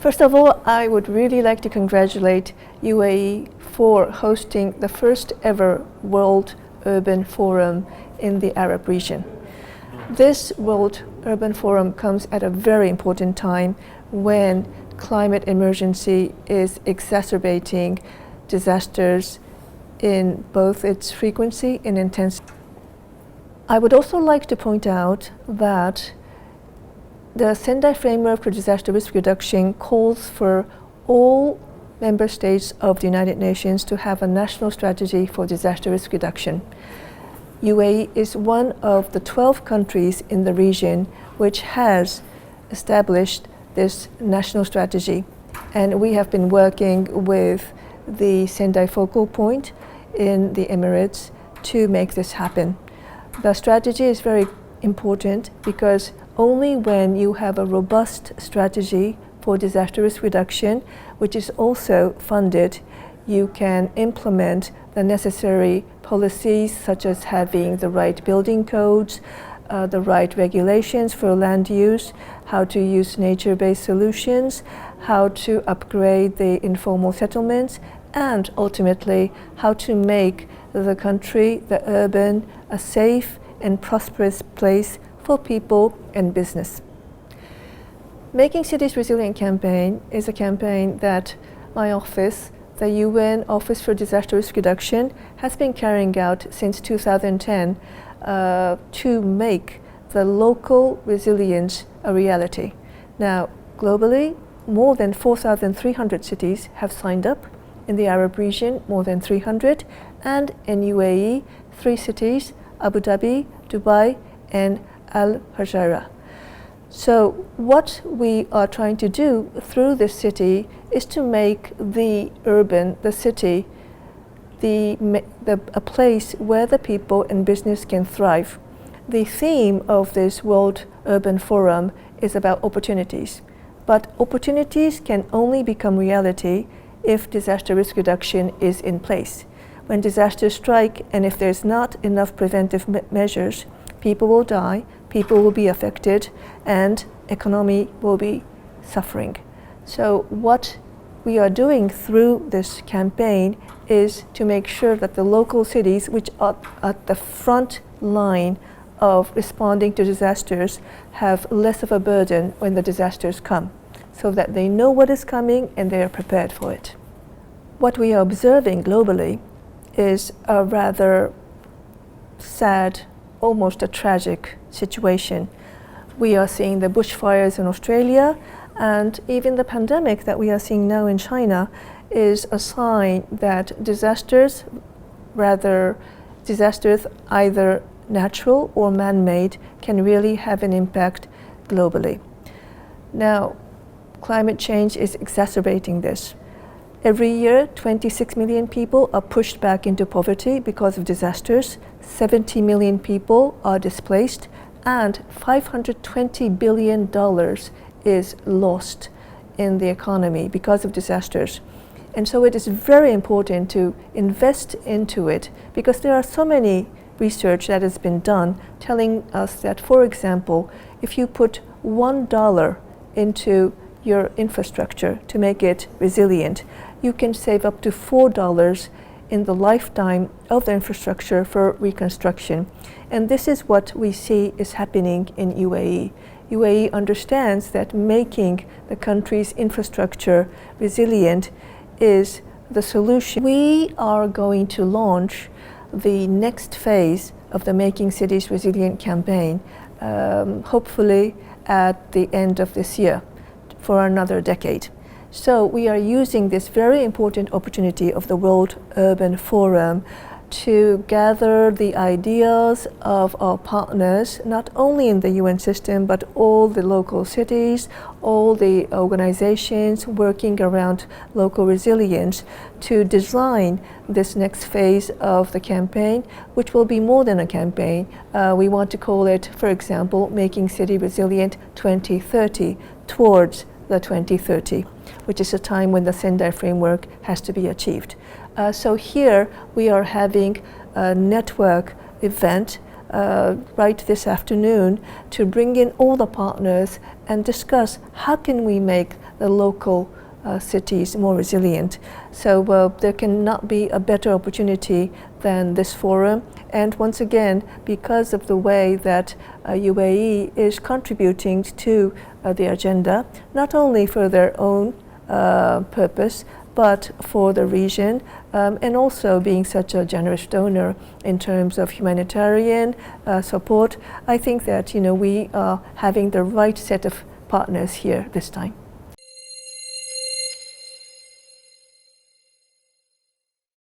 First of all, I would really like to congratulate UAE for hosting the first ever World Urban Forum in the Arab region. This World Urban Forum comes at a very important time when climate emergency is exacerbating disasters in both its frequency and intensity. I would also like to point out that the Sendai Framework for Disaster Risk Reduction calls for all member states of the United Nations to have a national strategy for disaster risk reduction. UAE is one of the 12 countries in the region which has established this national strategy, and we have been working with the Sendai Focal Point in the Emirates to make this happen. The strategy is very important because only when you have a robust strategy for disaster risk reduction, which is also funded, you can implement the necessary policies such as having the right building codes, the right regulations for land use, how to use nature-based solutions, how to upgrade the informal settlements, and ultimately how to make the country, the urban, a safe and prosperous place for people and business. Making Cities Resilient campaign is a campaign that my office, the UN Office for Disaster Risk Reduction, has been carrying out since 2010 to make the local resilience a reality. Now, globally, more than 4,300 cities have signed up. In the Arab region, more than 300, and in UAE, 3 cities, Abu Dhabi, Dubai, and Al Hajira. So what we are trying to do through this city is to make the urban, the city, a place where the people and business can thrive. The theme of this World Urban Forum is about opportunities, but opportunities can only become reality if disaster risk reduction is in place. When disasters strike and if there's not enough preventive measures, people will die, people will be affected, and economy will be suffering. So what we are doing through this campaign is to make sure that the local cities, which are at the front line of responding to disasters, have less of a burden when the disasters come, so that they know what is coming and they are prepared for it. What we are observing globally is a rather sad, almost a tragic situation. We are seeing the bushfires in Australia, and even the pandemic that we are seeing now in China is a sign that disasters either natural or man-made, can really have an impact globally. Now, climate change is exacerbating this. Every year, 26 million people are pushed back into poverty because of disasters, 70 million people are displaced, and $520 billion is lost in the economy because of disasters. And so it is very important to invest into it, because there are so many research that has been done telling us that, for example, if you put $1 into your infrastructure to make it resilient, you can save up to $4 in the lifetime of the infrastructure for reconstruction. And this is what we see is happening in UAE. UAE understands that making the country's infrastructure resilient is the solution. We are going to launch the next phase of the Making Cities Resilient campaign, hopefully at the end of this year, for another decade. So we are using this very important opportunity of the World Urban Forum to gather the ideas of our partners, not only in the UN system, but all the local cities, all the organizations working around local resilience, to design this next phase of the campaign, which will be more than a campaign. We want to call it, for example, Making City Resilient 2030, towards the 2030, which is a time when the Sendai framework has to be achieved. So here we are having a network event right this afternoon to bring in all the partners and discuss how can we make the local cities more resilient. So there cannot be a better opportunity than this forum. And once again, because of the way that UAE is contributing to the agenda, not only for their own purpose, but for the region, and also being such a generous donor in terms of humanitarian support, I think that we are having the right set of partners here this time.